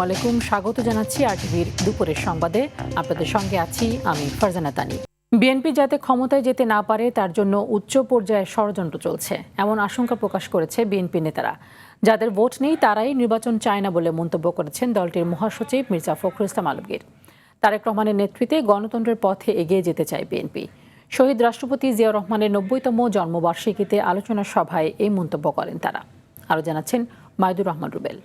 আলাইকুম, স্বাগত জানাচ্ছি আরটিভির দুপুরের সংবাদে। আপনাদের সঙ্গে আছি আমি ফারজানা তানি। বিএনপি যাতে ক্ষমতায় যেতে না পারে তার জন্য উচ্চ পর্যায়ে ষড়যন্ত্র চলছে, এমন আশঙ্কা প্রকাশ করেছে বিএনপি নেতারা। যাদের ভোট নেই তারাই নির্বাচন চায় না বলে মন্তব্য করেছেন দলটির মহাসচিব মির্জা ফখরুল ইসলাম আলমগীর। তারেক রহমানের নেতৃত্বে গণতন্ত্রের পথে এগিয়ে যেতে চায় বিএনপি। শহীদ রাষ্ট্রপতি জিয়াউর রহমানের ৯০তম জন্মবার্ষিকীতে আলোচনা সভায় এই মন্তব্য করেন তারা। আরও জানাচ্ছেন মাইদুর রহমান রুবেল।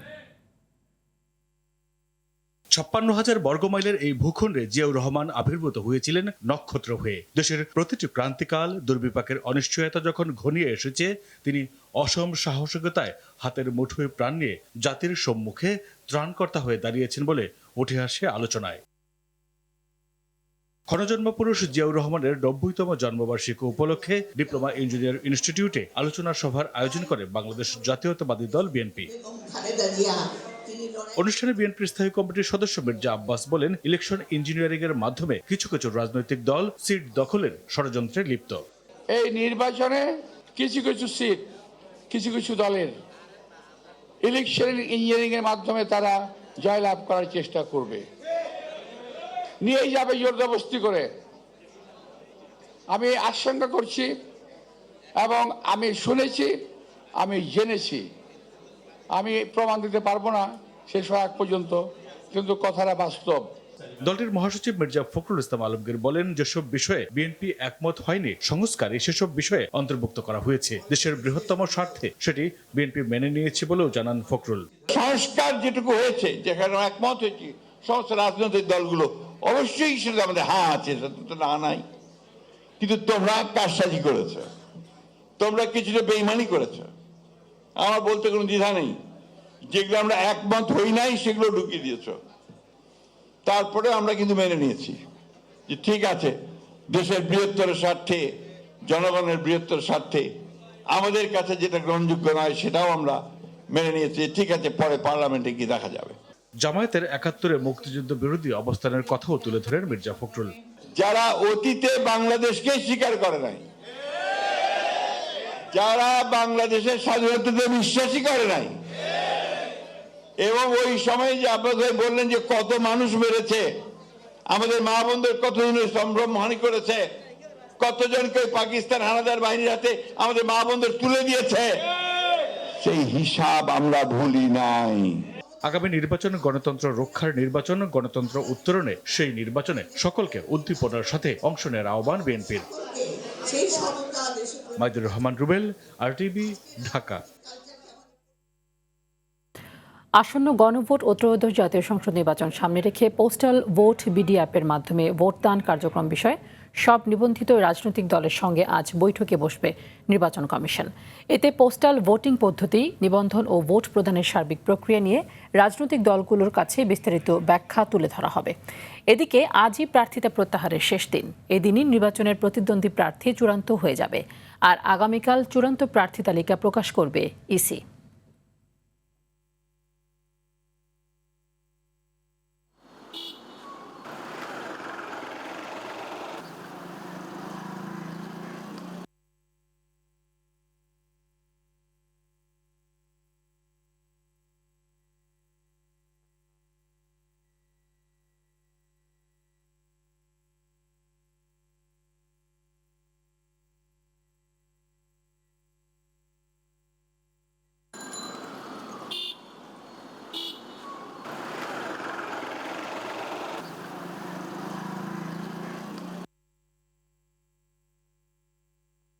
৫৬,০০০ বর্গমাইলের এই ভূখণ্ডে জিয়াউর রহমান আবির্ভূত হয়েছিলেন নক্ষত্র হয়ে। দেশের প্রতিটি ক্রান্তিকাল, দুর্বিপাকের অনিশ্চয়তা যখন ঘনিয়ে এসেছে, তিনি অসম সাহসিকতায় হাতের মুঠোয় প্রাণ নিয়ে জাতির সম্মুখে ত্রাণকর্তা হয়ে দাঁড়িয়েছেন বলে উঠে আসে আলোচনায়। ক্ষণজন্ম পুরুষ জিয়াউর রহমানের ৯০তম জন্মবার্ষিকী উপলক্ষে ডিপ্লোমা ইঞ্জিনিয়ার ইনস্টিটিউটে আলোচনা সভার আয়োজন করে বাংলাদেশ জাতীয়তাবাদী দল বিএনপি। অনুষ্ঠানে বিএনপির স্থায়ী কমিটির সদস্য মির্জা আব্বাস বলেন, ইলেকশন ইঞ্জিনিয়ারিং এর মাধ্যমে কিছু কিছু রাজনৈতিক দল সিট দখলের ষড়যন্ত্রে লিপ্ত। এই নির্বাচনে কিছু কিছু সিট কিছু কিছু দলের ইলেকশন ইঞ্জিনিয়ারিং এর মাধ্যমে তারা জয়লাভ করার চেষ্টা করবে, নিয়েই যাবে জোরজবস্তি করে। আমি আশঙ্কা করছি এবং আমি শুনেছি, আমি জেনেছি, আমি প্রমাণ দিতে পারবো না শেষ হওয়া আগ পর্যন্ত, কিন্তু কথাটা বাস্তব। দলটির মহাসচিব মির্জা ফখরুল ইসলাম আলমগীর বলেন, যেসব বিষয়ে বিএনপি একমত হয়নি সংস্কারে সেসব বিষয়ে অন্তর্ভুক্ত করা হয়েছে। দেশের বৃহত্তম স্বার্থে সেটি বিএনপি মেনে নিয়েছে বলেও জানান ফখরুল। সংস্কার যেটুকু হয়েছে, যেখানে একমত হয়েছে সমস্ত রাজনৈতিক দলগুলো, অবশ্যই সেটা আমাদের হ্যাঁ আছে, সেটা না নাই। কিন্তু তোমরা কারসাজি করেছো, তোমরা কিছুটা বেইমানি করেছো। আমার বলতে কোনো দ্বিধা নেই, যেগুলো আমরা একমত হই নাই সেগুলো ঢুকিয়ে দিয়েছো। তারপরে আমরা কিন্তু মেনে নিয়েছি যে ঠিক আছে, দেশের বৃহত্তর স্বার্থে, জনগণের বৃহত্তর স্বার্থে আমাদের কাছে যেটা গ্রহণযোগ্য নয় সেটাও আমরা মেনে নিয়েছি। ঠিক আছে, পরে পার্লামেন্টে গিয়ে দেখা যাবে। জামায়াতের ৭১-এ মুক্তিযুদ্ধ বিরোধী অবস্থানের কথাও তুলে ধরেন মির্জা ফখরুল। যারা অতীতে বাংলাদেশকে স্বীকার করে নাই, যারা বাংলাদেশের স্বাধীনতাতে বিশ্বাসই করে নাই, এবং ওই সময় যে আপনাদের বললেন যে কত মানুষ মেরেছে, আমাদের মা বোনদের কতজনের সম্ভ্রমহানি করেছে, কতজনকে পাকিস্তান হানাদার বাহিনীর হাতে আমাদের মা বোনদের তুলে দিয়েছে, সেই হিসাব আমরা ভুলি নাই। আগামী নির্বাচন গণতন্ত্র রক্ষার নির্বাচন, গণতন্ত্র উত্তরণে সেই নির্বাচনে সকলকে উদ্দীপনার সাথে অংশ নেওয়ার আহ্বান বিএনপির। মাইদুর রহমান রুবেল, আরটিভি, ঢাকা। আসন্ন গণভোট ও ত্রয়োদশ জাতীয় সংসদ নির্বাচন সামনে রেখে পোস্টাল ভোট বিডি অ্যাপের মাধ্যমে ভোটদান কার্যক্রম বিষয়ে সব নিবন্ধিত রাজনৈতিক দলের সঙ্গে আজ বৈঠকে বসবে নির্বাচন কমিশন। এতে পোস্টাল ভোটিং পদ্ধতি, নিবন্ধন ও ভোট প্রদানের সার্বিক প্রক্রিয়া নিয়ে রাজনৈতিক দলগুলোর কাছে বিস্তারিত ব্যাখ্যা তুলে ধরা হবে। এদিকে আজই প্রার্থিতা প্রত্যাহারের শেষ দিন। এদিনই নির্বাচনের প্রতিদ্বন্দ্বী প্রার্থী চূড়ান্ত হয়ে যাবে, আর আগামীকাল চূড়ান্ত প্রার্থী তালিকা প্রকাশ করবে ইসি।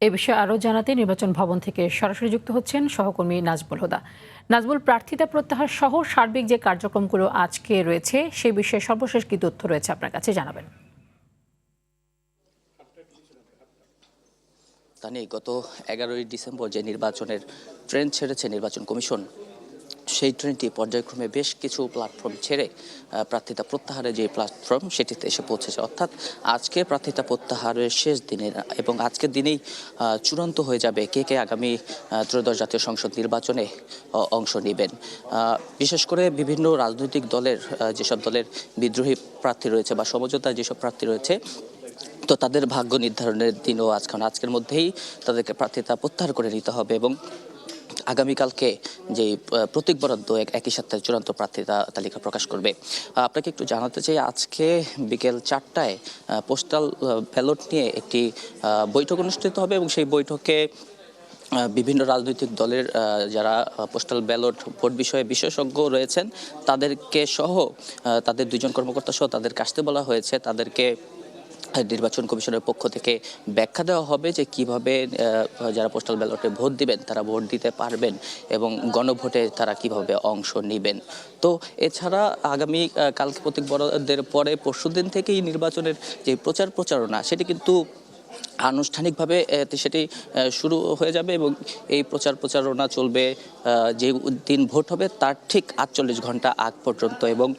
এ বিষয়ে আরও জানাতে নির্বাচন ভবন থেকে সরাসরি যুক্ত হচ্ছেন সহকর্মী নাজবুল হুদা। নাজবুল, প্রার্থিতা প্রত্যাহার সহ সার্বিক যে কার্যক্রমগুলো আজকে রয়েছে সে বিষয়ে সর্বশেষ কি তথ্য রয়েছে আপনার কাছে জানাবেন? তানি, গত ১১ই ডিসেম্বর যে নির্বাচনের ট্রেন ছেড়েছে নির্বাচন কমিশন, সেই ট্রেনটি পর্যায়ক্রমে বেশ কিছু প্ল্যাটফর্ম ছেড়ে প্রার্থিতা প্রত্যাহারের যে প্ল্যাটফর্ম সেটিতে এসে পৌঁছেছে। অর্থাৎ আজকে প্রার্থিতা প্রত্যাহারের শেষ দিনে এবং আজকের দিনেই চূড়ান্ত হয়ে যাবে কে কে আগামী ত্রয়োদশ জাতীয় সংসদ নির্বাচনে অংশ নেবেন। বিশেষ করে বিভিন্ন রাজনৈতিক দলের যেসব দলের বিদ্রোহী প্রার্থী রয়েছে বা সমঝোতার যেসব প্রার্থী রয়েছে, তো তাদের ভাগ্য নির্ধারণের দিনও আজকের মধ্যেই তাদেরকে প্রার্থিতা প্রত্যাহার করে নিতে হবে এবং আগামীকালকে যে প্রতীক বরাদ্দ একই সাথে চূড়ান্ত প্রার্থী তালিকা প্রকাশ করবে। আপনাকে একটু জানাতে চাই, আজকে বিকেল 4টায় পোস্টাল ব্যালট নিয়ে একটি বৈঠক অনুষ্ঠিত হবে এবং সেই বৈঠকে বিভিন্ন রাজনৈতিক দলের যারা পোস্টাল ব্যালট ভোট বিষয়ে বিশেষজ্ঞ রয়েছেন তাদেরকে সহ তাদের 2 জন কর্মকর্তা সহ তাদেরকে আসতে বলা হয়েছে। তাদেরকে নির্বাচন কমিশনের পক্ষ থেকে ব্যাখ্যা দেওয়া হবে যে কিভাবে যারা পোস্টাল ব্যালটে ভোট দিবেন তারা ভোট দিতে পারবেন এবং গণভোটে তারা কিভাবে অংশ নেবেন। তো এছাড়া আগামী কালকে প্রতীক বরাদ্দের পরে পরশুদিন থেকেই নির্বাচনের যে প্রচারণা সেটি কিন্তু আনুষ্ঠানিকভাবে সেটি শুরু হয়ে যাবে এবং এই প্রচারণা চলবে যে দিন ভোট হবে তার ঠিক 48 ঘন্টা আগ পর্যন্ত এবং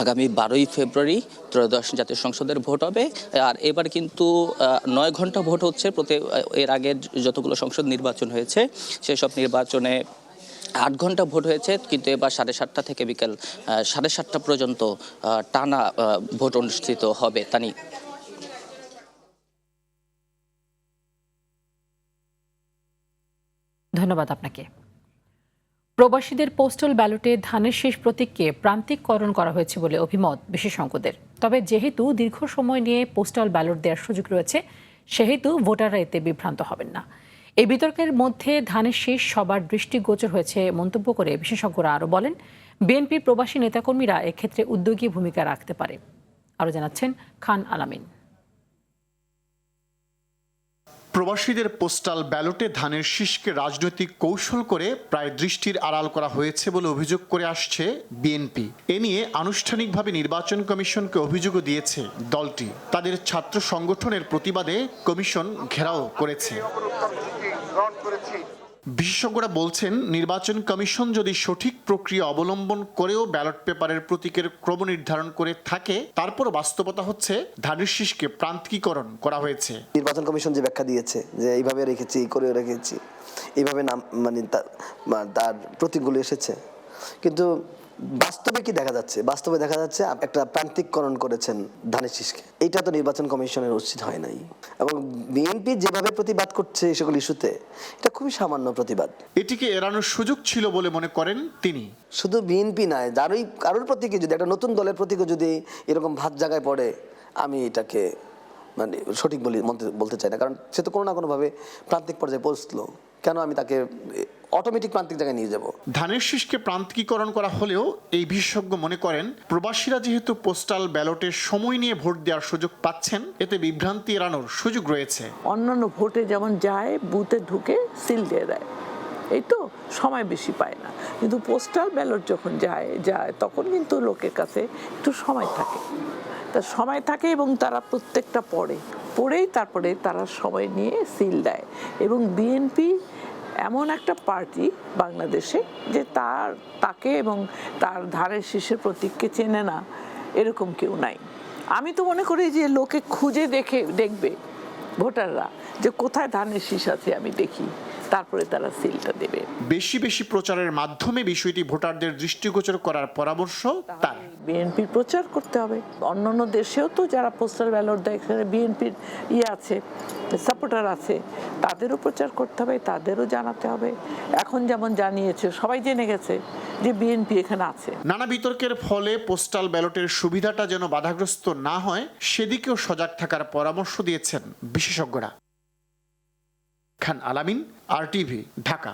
আগামী 12ই ফেব্রুয়ারি ত্রয়োদশ জাতীয় সংসদের ভোট হবে। আর এবার কিন্তু 9 ঘন্টা ভোট হচ্ছে এর আগে যতগুলো সংসদ নির্বাচন হয়েছে সেসব নির্বাচনে 8 ঘন্টা ভোট হয়েছে, কিন্তু এবার 7:30 থেকে বিকেল 7:30 পর্যন্ত টানা ভোট অনুষ্ঠিত হবে। তানি। ধন্যবাদ আপনাকে। প্রবাসীদের পোস্টাল ব্যালটে ধানের শীষ প্রতীককে প্রান্তিককরণ করা হয়েছে বলে অভিমত বিশেষজ্ঞদের। তবে যেহেতু দীর্ঘ সময় নিয়ে পোস্টাল ব্যালট দেওয়ার সুযোগ রয়েছে সেহেতু ভোটাররা এতে বিভ্রান্ত হবেন না। এই বিতর্কের মধ্যে ধানের শীষ সবার দৃষ্টিগোচর হয়েছে মন্তব্য করে বিশেষজ্ঞরা আরও বলেন, বিএনপির প্রবাসী নেতাকর্মীরা এক্ষেত্রে উদ্যোগী ভূমিকা রাখতে পারে। আরও জানাচ্ছেন খান আলামিন। প্রবাসীদের পোস্টাল ব্যালটে ধানের শীষকে রাজনৈতিক কৌশল করে প্রায় দৃষ্টির আড়াল করা হয়েছে বলে অভিযোগ করে আসছে বিএনপি। এ নিয়ে আনুষ্ঠানিকভাবে নির্বাচন কমিশনকে অভিযোগও দিয়েছে দলটি। তাদের ছাত্র সংগঠনের প্রতিবাদে কমিশন ঘেরাও করেছে। বিশেষজ্ঞরা বলছেন, নির্বাচন কমিশন যদি সঠিক প্রক্রিয়া অবলম্বন করেও ব্যালট পেপারের প্রতীকের ক্রম নির্ধারণ করে থাকে, তারপর বাস্তবতা হচ্ছে ধানের শীষকে প্রান্তিকীকরণ করা হয়েছে। নির্বাচন কমিশন যে ব্যাখ্যা দিয়েছে যে এইভাবে রেখেছি, করে রেখেছি, এইভাবে নাম মানে তার প্রতীকগুলো এসেছে, কিন্তু বাস্তবে কি দেখা যাচ্ছে? বাস্তবে দেখা যাচ্ছে একটা প্রান্তিককরণ করেছেন ধানের শীষকে। এইটা তো নির্বাচন কমিশনের উচিত হয় নাই। এবং বিএনপি যেভাবে প্রতিবাদ করছে এই সকল ইস্যুতে, এটা খুবই সামান্য প্রতিবাদ। এটিকে এড়ানোর সুযোগ ছিল বলে মনে করেন তিনি। শুধু বিএনপি নয়, কারোর প্রতীকে যদি একটা নতুন দলের প্রতীকে যদি এরকম ভাত জায়গায় পড়ে, আমি এটাকে মানে সঠিক বলতে চাই না, কারণ সে তো কোনো না কোনোভাবে প্রান্তিক পর্যায়ে পৌঁছলো। কেন আমি তাকে অটোমেটিক প্রান্তিক জায়গায় নিয়ে যাব? ধানের শীষকে প্রান্তিকীকরণ করা হলেও এই বিশেষজ্ঞ মনে করেন, প্রবাসীরা যেহেতু পোস্টাল ব্যালটে সময় নিয়ে ভোট দেওয়ার সুযোগ পাচ্ছেন, এতে বিভ্রান্তি এড়ানোর সুযোগ রয়েছে। অন্যান্য ভোটে যেমন যায়, বুথে ঢুকে সিল দিয়ে দেয়, এই তো সময় বেশি পায় না। কিন্তু পোস্টাল ব্যালট যখন যায় তখন কিন্তু লোকের কাছে একটু সময় থাকে, তার সময় থাকে এবং তারা প্রত্যেকটা পড়েই তারপরে তারা সময় নিয়ে সিল দেয়। এবং বিএনপি এমন একটা পার্টি বাংলাদেশে যে তাকে এবং তার ধানের শীষের প্রতীককে চেনে না এরকম কেউ নাই। আমি তো মনে করি যে লোকে খুঁজে দেখবে ভোটাররা যে কোথায় ধানের শীষ আছে আমি দেখি, তারপরে তারা সিলটা দেবে। বেশি বেশি প্রচারের মাধ্যমে বিষয়টি ভোটারদের দৃষ্টিগোচর করার পরামর্শ তার। বিএনপির প্রচার করতে হবে। অন্যান্য দেশেও তো যারা পোস্টাল ব্যালট দেয় এখানে বিএনপির আছে, সাপোর্টার আছে, তাদেরও প্রচার করতে হবে, তাদেরও জানাতে হবে। এখন যেমন জানিয়েছে, সবাই জেনে গেছে যে বিএনপি এখানে আছে। নানা বিতর্কের ফলে পোস্টাল ব্যালটের সুবিধাটা যেন বাধাগ্রস্ত না হয় সেদিকেও সজাগ থাকার পরামর্শ দিয়েছেন বিশেষজ্ঞরা। খান আলামিন, আরটিভি, ঢাকা।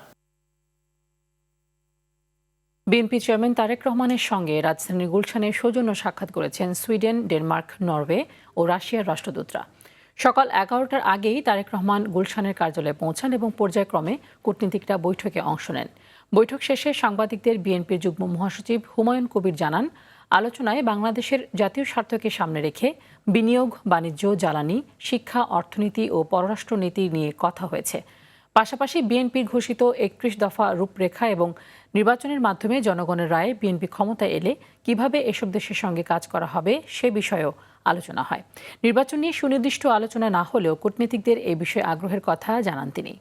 বিএনপি চেয়ারম্যান তারেক রহমানের সঙ্গে রাজধানীর গুলশানে সৌজন্য সাক্ষাৎ করেছেন সুইডেন, ডেনমার্ক, নরওয়ে ও রাশিয়ার রাষ্ট্রদূতরা। সকাল 11টার আগেই তারেক রহমান গুলশানের কার্যালয়ে পৌঁছান এবং পর্যায়ক্রমে কূটনীতিকরা বৈঠকে অংশ নেন। বৈঠক শেষে সাংবাদিকদের বিএনপির যুগ্ম মহাসচিব হুমায়ুন কবির জানান, আলোচনায় বাংলাদেশের জাতীয় স্বার্থকে সামনে রেখে বিনিয়োগ, বাণিজ্য, জ্বালানি, শিক্ষা, অর্থনীতি ও পররাষ্ট্রনীতি নিয়ে কথা হয়েছে। পাশাপাশি বিএনপির ঘোষিত 31 দফা রূপরেখা এবং নির্বাচনের মাধ্যমে জনগণের রায়ে বিএনপি ক্ষমতায় এলে কিভাবে এসব দেশের সঙ্গে কাজ করা হবে সে বিষয়েও আলোচনা হয়। নির্বাচন নিয়ে সুনির্দিষ্ট আলোচনা না হলেও কূটনীতিকদের এই বিষয়ে আগ্রহের কথা জানান তিনি।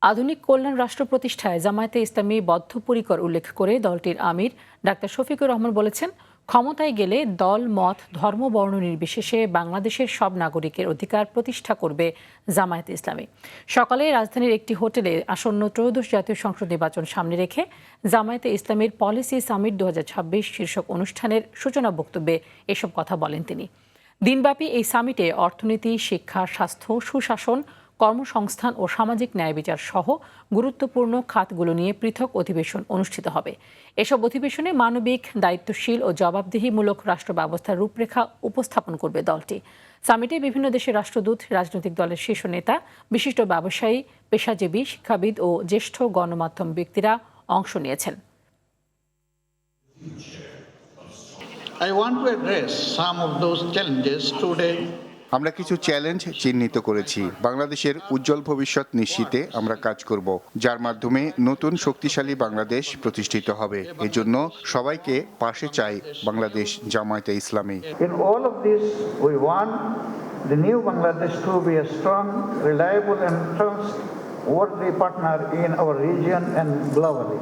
আধুনিক কল্যাণ রাষ্ট্র প্রতিষ্ঠায় জামায়াতে ইসলামী বদ্ধপরিকর উল্লেখ করে দলটির আমির ডাক্তার শফিকুর রহমান বলেছেন, ক্ষমতায় গেলে দল, মত, ধর্ম, বর্ণ নির্বিশেষে বাংলাদেশের সব নাগরিকের অধিকার প্রতিষ্ঠা করবে জামায়াতে ইসলামী। সকালে রাজধানীর একটি হোটেলে আসন্ন ত্রয়োদশ জাতীয় সংসদ নির্বাচন সামনে রেখে জামায়াতে ইসলামীর পলিসি সামিট 2026 শীর্ষক অনুষ্ঠানের সূচনা বক্তব্যে এসব কথা বলেন তিনি। দিনব্যাপী এই সামিটে অর্থনীতি, শিক্ষা, স্বাস্থ্য, সুশাসন, কর্মসংস্থান ও সামাজিক ন্যায় বিচার সহ গুরুত্বপূর্ণ খাতগুলো নিয়ে পৃথক অধিবেশন অনুষ্ঠিত হবে। এসব অধিবেশনে মানবিক, দায়িত্বশীল ও জবাবদিহিমূলক রাষ্ট্র ব্যবস্থার রূপরেখা উপস্থাপন করবে দলটি। সামিটে বিভিন্ন দেশের রাষ্ট্রদূত, রাজনৈতিক দলের শীর্ষ নেতা, বিশিষ্ট ব্যবসায়ী, পেশাজীবী, শিক্ষাবিদ ও জ্যেষ্ঠ গণমাধ্যম ব্যক্তিরা অংশ নিয়েছেন। I want to address some of those challenges today. আমরা কিছু চ্যালেঞ্জ চিহ্নিত করেছি। বাংলাদেশের উজ্জ্বল ভবিষ্যৎ নিশ্চিতে আমরা কাজ করব, যার মাধ্যমে নতুন শক্তিশালী বাংলাদেশ প্রতিষ্ঠিত হবে। এজন্য সবাইকে পাশে চাই বাংলাদেশ জামায়াতে ইসলামী। In all of this, we want the new Bangladesh to be a strong, reliable and trustworthy partner in our region and globally.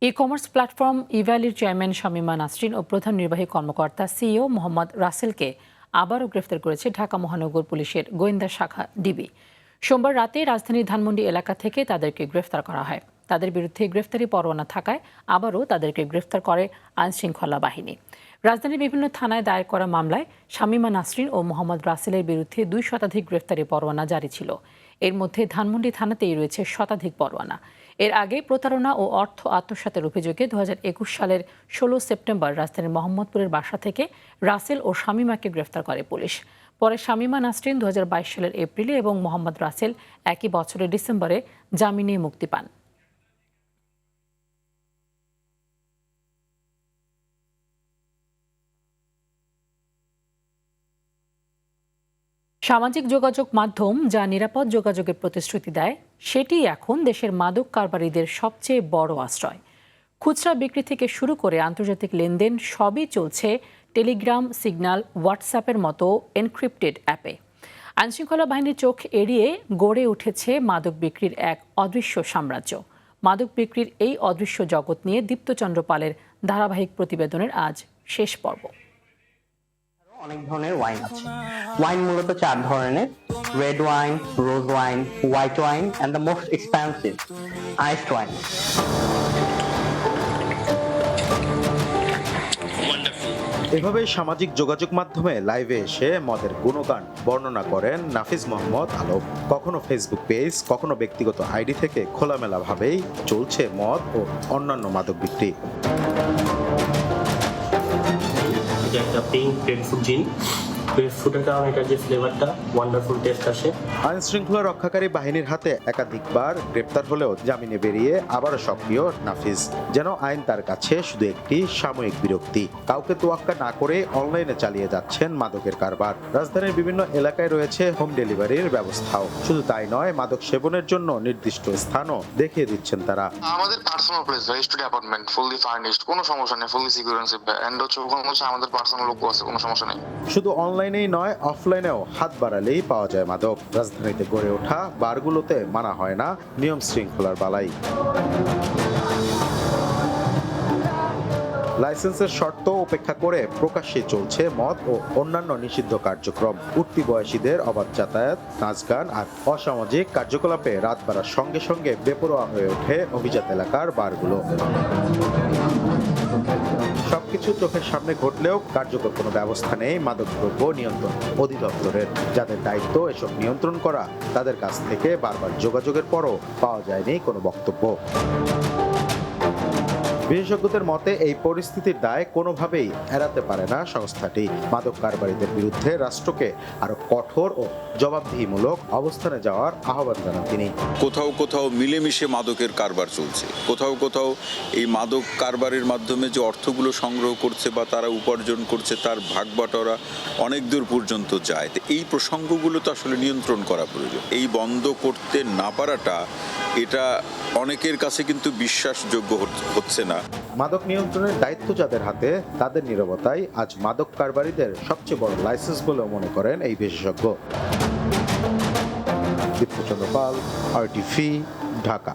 E-commerce platform ইভ্যালির চেয়ারম্যান শামীমা নাসরিন ও প্রধান নির্বাহী কর্মকর্তা সিইও মোহাম্মদ রাসেলকে আবারও গ্রেফতার করেছে ঢাকা মহানগর পুলিশের গোয়েন্দা শাখা ডিবি। সোমবার রাতে রাজধানীর ধানমন্ডি এলাকা থেকে তাদেরকে গ্রেফতার করা হয়। তাদের বিরুদ্ধে গ্রেফতারি পরোয়ানা থাকায় আবারও তাদেরকে গ্রেফতার করে আইনশৃঙ্খলা বাহিনী। রাজধানীর বিভিন্ন থানায় দায়ের করা মামলায় শামীমা নাসরিন ও মোহাম্মদ রাসেলের বিরুদ্ধে 2 শতাধিক গ্রেফতারি পরোয়ানা জারি ছিল। এর মধ্যে ধানমন্ডি থানাতেই রয়েছে শতাধিক পরোয়ানা। এর আগে প্রতারণা ও অর্থ আত্মসাতের অভিযোগে 2021 সালের 16 সেপ্টেম্বর রাজধানীর মোহাম্মদপুরের বাসা থেকে রাসেল ও শামীমাকে গ্রেফতার করে পুলিশ। পরে শামীমা নাসরিন 2022 সালের এপ্রিলে এবং মোহাম্মদ রাসেল একই বছরের ডিসেম্বরে জামিনে মুক্তি পান। সামাজিক যোগাযোগ মাধ্যম যা নিরাপদ যোগাযোগের প্রতিশ্রুতি দেয়, সেটি এখন দেশের মাদক কারবারিদের সবচেয়ে বড় আশ্রয়। খুচরা বিক্রি থেকে শুরু করে আন্তর্জাতিক লেনদেন সবই চলছে টেলিগ্রাম, সিগন্যাল, হোয়াটসঅ্যাপের মতো এনক্রিপ্টেড অ্যাপে। আইনশৃঙ্খলা বাহিনীর চোখ এড়িয়ে গড়ে উঠেছে মাদক বিক্রির এক অদৃশ্য সাম্রাজ্য। মাদক বিক্রির এই অদৃশ্য জগৎ নিয়ে দীপ্তচন্দ্র পালের ধারাবাহিক প্রতিবেদনের আজ শেষ পর্ব। অনেক ধরনের ওয়াইন আছে। ওয়াইন মূলত 4 ধরনের: red wine, rose wine, white wine and the most expensive iced wine. এভাবে সামাজিক যোগাযোগ মাধ্যমে লাইভে এসে মদের গুণগান বর্ণনা করেন নাফিজ মোহাম্মদ আলম। কখনো ফেসবুক পেজ, কখনো ব্যক্তিগত আইডি থেকে খোলামেলাভাবেই চলছে মদ ও অন্যান্য মাদক বিক্রি। একটা পিঙ্ক গ্রেপফ্রুট জিন, গ্রেপফ্রুটের কারণে এটা যে ফ্লেভারটা ওয়ান্ডারফুল টেস্ট আসে। আইন শৃঙ্খলা রক্ষাকারী বাহিনীর হাতে একাধিকবার গ্রেপ্তার হলেও জামিনে বেরিয়ে আবারও সক্রিয় নাফিজ। যেন আইন তার কাছে শুধু একটি সাময়িক বিরক্তি। কাউকে তোয়াক্কা না করে অনলাইনে চালিয়ে যাচ্ছেন মাদকের কারবার। রাজধানীর বিভিন্ন এলাকায় রয়েছে হোম ডেলিভারির ব্যবস্থাও। শুধু তাই নয়, মাদক সেবনের জন্য নির্দিষ্ট স্থানও দেখিয়ে দিচ্ছেন তারা। আমাদের personal place, studio apartment, fully furnished, কোনো সমস্যা নেই, ফুললি সিকিউরেন্সি এন্ড হচ্ছে আমাদের পার্সোনাল লোক আছে, কোনো সমস্যা নেই। শুধু অনলাইনেই নয়, অফলাইনেও হাত বাড়ালেই পাওয়া যায় মাদক। রাজধানীতে গড়ে ওঠা বারগুলোতে মানা হয় না নিয়ম শৃঙ্খলার বালাই। লাইসেন্সের শর্ত উপেক্ষা করে প্রকাশ্যে চলছে মদ ও অন্যান্য নিষিদ্ধ কার্যক্রম। উঠতি বয়সীদের অবাধ যাতায়াত, নাচ গান আর অসামাজিক কার্যকলাপে রাত বাড়ার সঙ্গে সঙ্গে বেপরোয়া হয়ে ওঠে অভিজাত এলাকার বারগুলো। সবকিছু চোখের সামনে ঘটলেও কার্যকর কোনো ব্যবস্থা নেই মাদকদ্রব্য নিয়ন্ত্রণ অধিদপ্তরের। যাদের দায়িত্ব এসব নিয়ন্ত্রণ করা, তাদের কাছ থেকে বারবার যোগাযোগের পরও পাওয়া যায়নি কোনো বক্তব্য। বিশেষজ্ঞদের মতে এই পরিস্থিতির দায় কোনোভাবেই এড়াতে পারে না সংস্থাটি। মাদক কারবারিদের বিরুদ্ধে রাষ্ট্রকে আরো কঠোর ও জবাবদিহিমূলক অবস্থানে যাওয়ার আহ্বান জানান তিনি। কোথাও কোথাও মিলেমিশে মাদকের কারবার চলছে, কোথাও কোথাও এই মাদক কারবারের মাধ্যমে যে অর্থগুলো সংগ্রহ করছে বা তারা উপার্জন করছে তার ভাগবাটোয়ারা অনেক দূর পর্যন্ত যায়। তো এই প্রসঙ্গগুলো তো আসলে নিয়ন্ত্রণ করা প্রয়োজন। এই বন্ধ করতে না পারাটা, এটা অনেকের কাছে কিন্তু বিশ্বাসযোগ্য হচ্ছে না। মাদক নিয়ন্ত্রণের দায়িত্ব যাদের হাতে, তাদের নীরবতাই আজ মাদক কারবারিদের সবচেয়ে বড় লাইসেন্স বলে মনে করেন এই বিশেষজ্ঞ। দীপ্তচন্দ্র পাল, RTV, ঢাকা।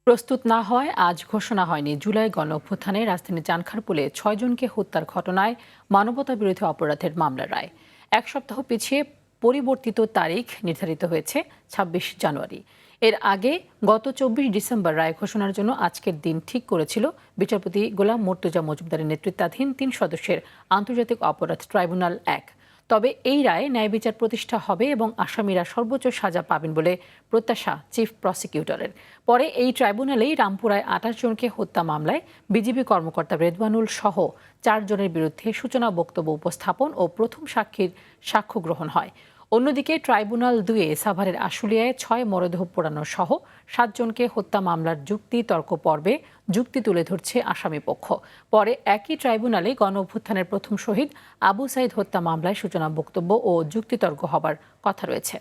প্রস্তুত না হয় আজ ঘোষণা হয়নি জুলাই গণ অভ্যুত্থানে রাজধানী চানখারপুলে 6 জনকে হত্যার ঘটনায় মানবতাবিরোধী অপরাধের মামলার রায় 1 সপ্তাহ পিছিয়ে পরিবর্তিত তারিখ নির্ধারিত হয়েছে 26 জানুয়ারি। এর আগে গত 24 ডিসেম্বর রায় ঘোষণার জন্য আজকের দিন ঠিক করেছিল বিচারপতি গোলাম মুর্তজা মজুমদারের নেতৃত্বাধীন 3 সদস্যের আন্তর্জাতিক অপরাধ ট্রাইব্যুনাল 1। তবে এই রায়ে ন্যায় বিচার প্রতিষ্ঠা হবে এবং আসামিরা সর্বোচ্চ সাজা পাবেন বলে প্রত্যাশা চিফ প্রসিকিউটরের। পরে এই ট্রাইব্যুনালেই রামপুরায় 28 জনকে হত্যা মামলায় বিজিবি কর্মকর্তা রেদওয়ানুল সহ 4 জনের বিরুদ্ধে সূচনা বক্তব্য উপস্থাপন ও প্রথম সাক্ষীর সাক্ষ্য গ্রহণ হয়। অন্যদিকে ট্রাইব্যুনাল 2-এ সাভারের আশুলিয়ায় 6 মরদেহ পোড়ানো সহ 7 জনকে হত্যা মামলার যুক্তি তর্ক পর্বে যুক্তি তুলে ধরছে আসামি পক্ষ। পরে একই ট্রাইব্যুনালে গণ অভ্যুত্থানের প্রথম শহীদ আবু সাইদ হত্যা মামলায় সূচনা বক্তব্য ও যুক্তিতর্ক হবার কথা রয়েছে।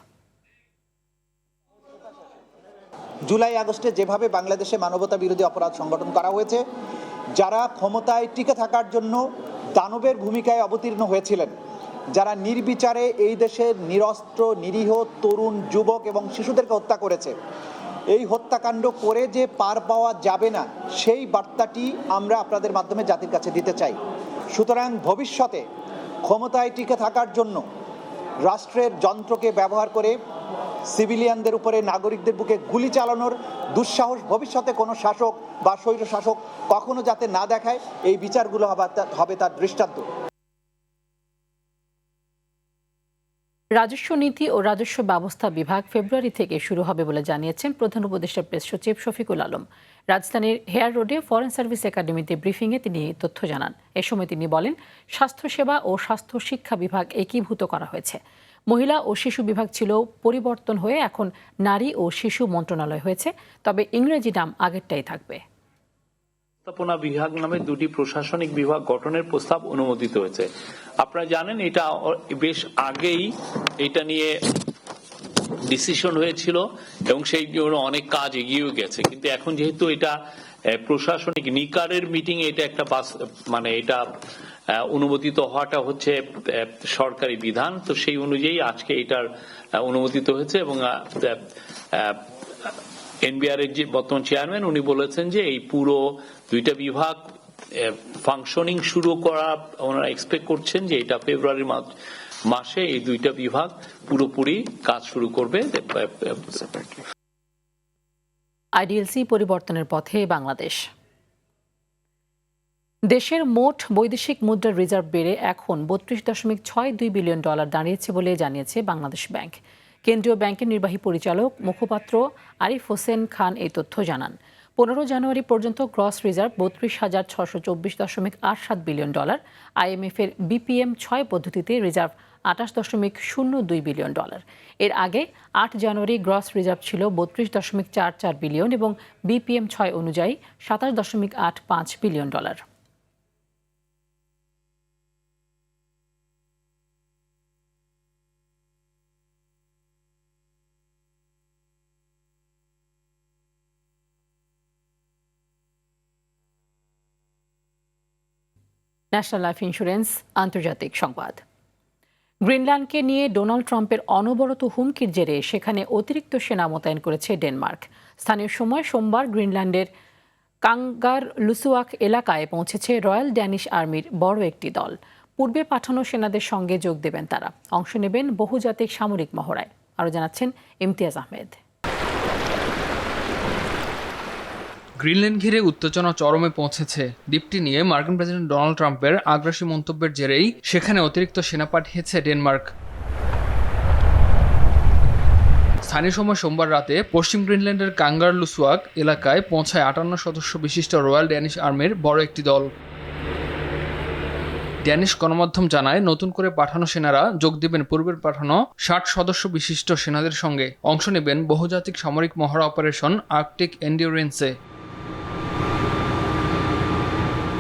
জুলাই আগস্টে যেভাবে বাংলাদেশে মানবতা বিরোধী অপরাধ সংগঠন করা হয়েছে, যারা ক্ষমতায় টিকে থাকার জন্য দানবের ভূমিকায় অবতীর্ণ হয়েছিলেন, যারা নির্বিচারে এই দেশের নিরস্ত্র নিরীহ তরুণ যুবক এবং শিশুদেরকে হত্যা করেছে, এই হত্যাকাণ্ড করে যে পার পাওয়া যাবে না সেই বার্তাটি আমরা আপনাদের মাধ্যমে জাতির কাছে দিতে চাই। সুতরাং ভবিষ্যতে ক্ষমতায় টিকে থাকার জন্য রাষ্ট্রের যন্ত্রকে ব্যবহার করে সিভিলিয়ানদের উপরে নাগরিকদের বুকে গুলি চালানোর দুঃসাহস ভবিষ্যতে কোনো শাসক বা স্বৈর শাসক কখনো যাতে না দেখায়, এই বিচারগুলো হবে তার দৃষ্টান্ত। রাজস্ব নীতি ও রাজস্ব ব্যবস্থা বিভাগ ফেব্রুয়ারি থেকে শুরু হবে বলে জানিয়েছেন প্রধান উপদেষ্টা প্রেস সচিব শফিকুল আলম। রাজধানীর হেয়ার রোডে ফরেন সার্ভিস একাডেমিতে ব্রিফিংয়ে তিনি এই তথ্য জানান। এ সময় তিনি বলেন, স্বাস্থ্যসেবা ও স্বাস্থ্য শিক্ষা বিভাগ একীভূত করা হয়েছে। মহিলা ও শিশু বিভাগ ছিল পরিবর্তন হয়ে এখন নারী ও শিশু মন্ত্রণালয় হয়েছে, তবে ইংরেজি নাম আগেরটাই থাকবে। ব্যবস্থাপনা বিভাগ নামে 2টি প্রশাসনিক বিভাগ গঠনের প্রস্তাব অনুমোদিত হয়েছে। আপনারা জানেন এটা বেশ আগেই এটা নিয়ে ডিসিশন হয়েছিল এবং সেই জন্য অনেক কাজ এগিয়েও গেছে, কিন্তু এখন যেহেতু এটা প্রশাসনিক নিকারের মিটিং, এটা একটা এটা অনুমোদিত হওয়াটা হচ্ছে সরকারি বিধান, তো সেই অনুযায়ী আজকে এটার অনুমোদিত হয়েছে এবং এনবিআর এর যে বর্তমান চেয়ারম্যান উনি বলেছেন যে এই পুরো 2টা বিভাগ ফাংশনিং শুরু করা ওনারা এক্সপেক্ট করছেন যে এটা ফেব্রুয়ারি মাসে এই 2টা বিভাগ পুরোপুরি কাজ শুরু করবে। আইডিএলসি পরিবর্তনের পথে বাংলাদেশ। দেশের মোট বৈদেশিক মুদ্রার রিজার্ভ বেড়ে এখন $32.62 বিলিয়ন দাঁড়িয়েছে বলে জানিয়েছে বাংলাদেশ ব্যাংক। কেন্দ্রীয় ব্যাংকের নির্বাহী পরিচালক মুখপাত্র আরিফ হোসেন খান এই তথ্য জানান। 15 জানুয়ারি পর্যন্ত গ্রস রিজার্ভ $32,624.87 বিলিয়ন। আইএমএফ এর বিপিএম 6 পদ্ধতিতে রিজার্ভ $28.02 বিলিয়ন। এর আগে 8 জানুয়ারি গ্রস রিজার্ভ ছিল $32.44 বিলিয়ন এবং বিপিএম 6 অনুযায়ী $27.85 বিলিয়ন। ন্যাশনাল লাইফ ইন্স্যুরেন্স আন্তর্জাতিক সংবাদ। গ্রিনল্যান্ডকে নিয়ে ডোনাল্ড ট্রাম্পের অনবরত হুমকির জেরে সেখানে অতিরিক্ত সেনা মোতায়েন করেছে ডেনমার্ক। স্থানীয় সময় সোমবার গ্রিনল্যান্ডের কাঙ্গারলুসুয়াক এলাকায় পৌঁছেছে রয়্যাল ড্যানিশ আর্মির বড় একটি দল। পূর্বে পাঠানো সেনাদের সঙ্গে যোগ দেবেন তারা। অংশ নেবেন বহুজাতিক সামরিক মহড়ায়। আরও জানাচ্ছেন ইমতিয়াজ আহমেদ। গ্রিনল্যান্ড ঘিরে উত্তেজনা চরমে পৌঁছেছে। দ্বীপটি নিয়ে মার্কিন প্রেসিডেন্ট ডোনাল্ড ট্রাম্পের আগ্রাসী মন্তব্যের জেরেই সেখানে অতিরিক্ত সেনা পাঠিয়েছে ডেনমার্ক। স্থানীয় সময় সোমবার রাতে পশ্চিম গ্রিনল্যান্ডের কাঙ্গারলুসুয়াক এলাকায় পৌঁছায় 58 সদস্য বিশিষ্ট রয়্যাল ড্যানিশ আর্মির বড় একটি দল। ড্যানিশ গণমাধ্যম জানায়, নতুন করে পাঠানো সেনারা যোগ দেবেন পূর্বের পাঠানো 60 সদস্য বিশিষ্ট সেনাদের সঙ্গে। অংশ নেবেন বহুজাতিক সামরিক মহড়া অপারেশন আর্কটিক এন্ডিউরেন্সে।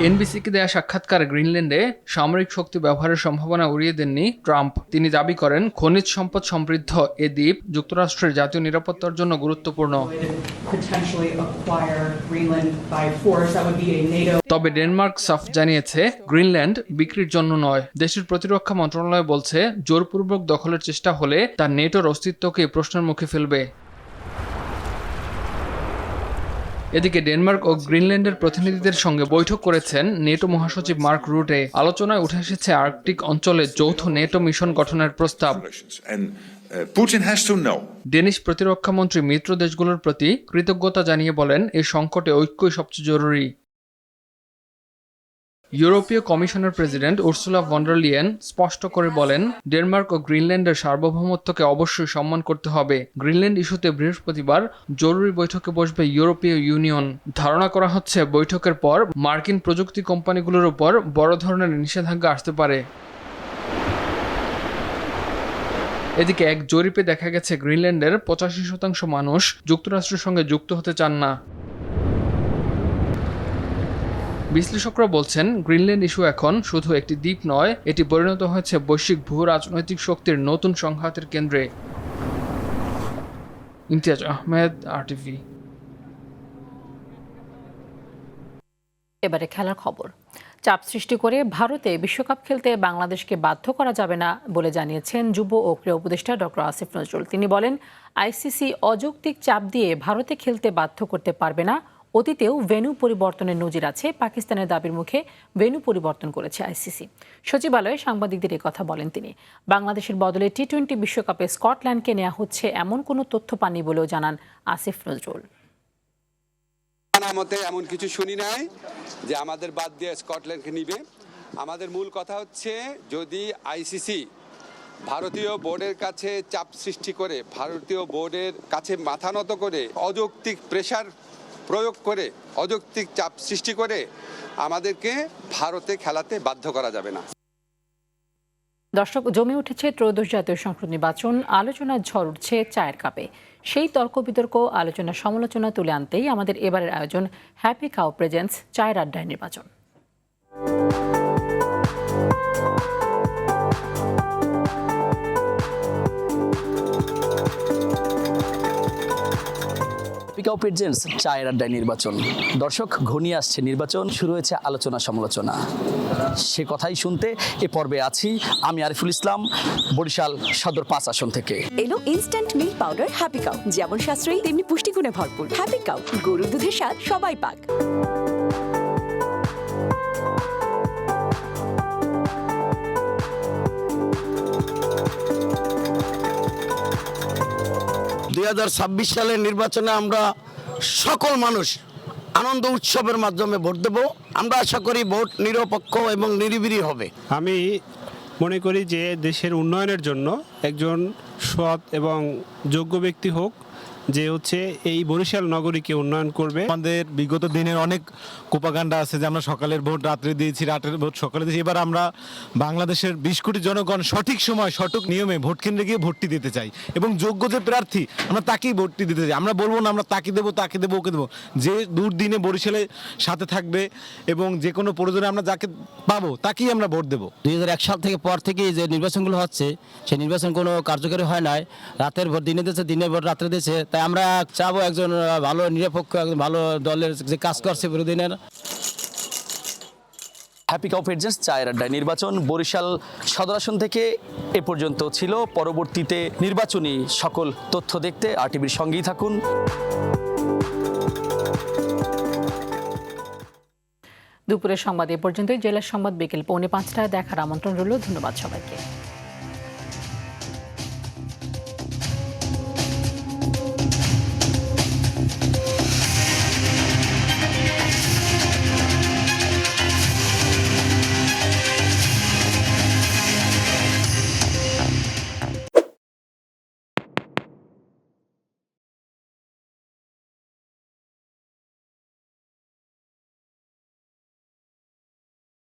এনবিসিকে দেয়া সাক্ষাৎকারে গ্রিনল্যান্ডে সামরিক শক্তি ব্যবহারের সম্ভাবনা উড়িয়ে দেননি ট্রাম্প। তিনি দাবি করেন, খনিজ সম্পদ সমৃদ্ধ এ দ্বীপ যুক্তরাষ্ট্রের জাতীয় নিরাপত্তার জন্য গুরুত্বপূর্ণ। তবে ডেনমার্ক সাফ জানিয়েছে, গ্রিনল্যান্ড বিক্রির জন্য নয়। দেশের প্রতিরক্ষা মন্ত্রণালয় বলছে, জোরপূর্বক দখলের চেষ্টা হলে তা নেটোর অস্তিত্বকে প্রশ্নের মুখে ফেলবে। এদিকে ডেনমার্ক ও গ্রিনল্যান্ডের প্রতিনিধিদের সঙ্গে বৈঠক করেছেন নেটো মহাসচিব মার্ক রুটে। আলোচনায় উঠে এসেছে আর্কটিক অঞ্চলে যৌথ নেটো মিশন গঠনের প্রস্তাব। ডেনিশ প্রতিরক্ষামন্ত্রী মিত্র দেশগুলোর প্রতি কৃতজ্ঞতা জানিয়ে বলেন, এই সংকটে ঐক্যই সবচেয়ে জরুরি। ইউরোপীয় কমিশনের president Ursula von der Leyen স্পষ্ট করে বলেন, ডেনমার্ক ও গ্রিনল্যান্ডের সার্বভৌমত্বকে অবশ্যই সম্মান করতে হবে। গ্রিনল্যান্ড ইস্যুতে বৃহস্পতিবার জরুরি বৈঠকে বসবে ইউরোপীয় ইউনিয়ন। ধারণা করা হচ্ছে বৈঠকের পর মার্কিন প্রযুক্তি কোম্পানিগুলোর উপর বড় ধরনের নিষেধাজ্ঞা আসতে পারে। এদিকে এক জরিপে দেখা গেছে গ্রিনল্যান্ডের 85% মানুষ যুক্তরাষ্ট্রের সঙ্গে যুক্ত হতে চান না। বিশ্লেষকরা বলছেন, গ্রিনল্যান্ড ইস্যু এখন শুধু একটি দ্বীপ নয়, এটি পরিণত হয়েছে বৈশ্বিক ভূ রাজনৈতিক শক্তির নতুন সংঘাতের কেন্দ্রে। ইমতিয়াজ আহমেদ, RTV। এবারে খেলার খবর। চাপ সৃষ্টি করে ভারতে বিশ্বকাপ খেলতে বাংলাদেশকে বাধ্য করা যাবে না বলে জানিয়েছেন যুব ও ক্রীড়া উপদেষ্টা ডক্টর আসিফ নজরুল। তিনি বলেন, আইসিসি অযৌক্তিক চাপ দিয়ে ভারতে খেলতে বাধ্য করতে পারবে না। অতীতেও ভেন্যু পরিবর্তনের নজির আছে। পাকিস্তানের দাবির মুখে ভেন্যু পরিবর্তন করেছে আইসিসি। সচিবালয়ে সাংবাদিকদের কথা বলেন তিনি। বাংলাদেশের বদলে টি-20 বিশ্বকাপে স্কটল্যান্ডকে নেওয়া হচ্ছে এমন কোনো তথ্য পাননি বলেও জানান আসিফ নজরুল। মতে এমন কিছু শুনি নাই যে আমাদের বাদ দিয়ে স্কটল্যান্ডকে নিবে। আমাদের মূল কথা হচ্ছে, যদি আইসিসি ভারতীয় বোর্ডের কাছে চাপ সৃষ্টি করে, ভারতীয় বোর্ডের কাছে মাথা নত করে, অযৌক্তিক প্রেসার প্রয়োগ করে, অযৌক্তিক চাপ সৃষ্টি করে আমাদেরকে ভারতে খেলাতে বাধ্য করা যাবে না। দর্শক, জমে উঠেছে ত্রয়োদশ জাতীয় সংসদ নির্বাচন। আলোচনার ঝড় উঠছে চায়ের কাপে। সেই তর্ক বিতর্ক, আলোচনা সমালোচনা তুলে আনতেই আমাদের এবারের আয়োজন হ্যাপি কাউ প্রেজেন্টস চায়ের আড্ডায় নির্বাচন। পিকাও প্রেজেন্টস চায়ের আড্ডায় নির্বাচন। দর্শক, ঘনিয়ে আসছে নির্বাচন, শুরু হয়েছে আলোচনা সমালোচনা। সে কথাই শুনতে এ পর্বে আছি আমি আরিফুল ইসলাম, বরিশাল সদর 5 আসন থেকে। এলো instant milk powder happy cow, যেমন সাশ্রয়ী তেমনি পুষ্টিগুণে ভরপুর। হ্যাপি কাউ, গরুর দুধের স্বাদ সবাই পাক। সালের নির্বাচনে আমরা সকল মানুষ আনন্দ উৎসবের মাধ্যমে ভোট দেব। আমরা আশা করি ভোট নিরপেক্ষ এবং নিরিবিলি হবে। আমি মনে করি যে দেশের উন্নয়নের জন্য একজন সৎ এবং যোগ্য ব্যক্তি হোক, যে হচ্ছে এই বরিশাল নগরীকে উন্নয়ন করবে। আমাদের বিগত দিনের অনেক কোপাগান্ডা আছে যে আমরা সকালের ভোট রাত্রে দিয়েছি, রাতের ভোট সকালে দিয়েছি। এবার আমরা বাংলাদেশের 20 কোটি জনগণ সঠিক সময় সঠিক নিয়মে ভোট কেন্দ্রে গিয়ে ভোটটি দিতে চাই এবং যোগ্য যে প্রার্থী আমরা তাকেই ভোটটি দিতে চাই। আমরা বলবো না আমরা তাকে দেবো ওকে দেবো। যে দুর্দিনে বরিশালের সাথে থাকবে এবং যে কোনো প্রয়োজনে আমরা যাকে পাবো তাকেই আমরা ভোট দেবো। 2001 সাল থেকে পর থেকে যে নির্বাচনগুলো হচ্ছে, সেই নির্বাচন কোনো কার্যকরী হয় নাই। রাতের ভোট দিনে দিয়েছে, দিনের ভোট রাত্রে দিয়েছে। তাই আমরা চাবো একজন ভালো নিরপেক্ষ, একজন ভালো দলের যে কাজ করছে বিরোধীদের। হ্যাপি কাউ প্রেজেন্টস চায়ের আড্ডায় নির্বাচন বরিশাল সদর আসন থেকে এ পর্যন্ত ছিল। পরবর্তীতে নির্বাচনী সকল তথ্য দেখতে RTVর সঙ্গেই থাকুন। দুপুরের সংবাদ এ পর্যন্তই। জেলার সংবাদ বিকেল 4:45টায় দেখার আমন্ত্রণ রইল। ধন্যবাদ সবাইকে।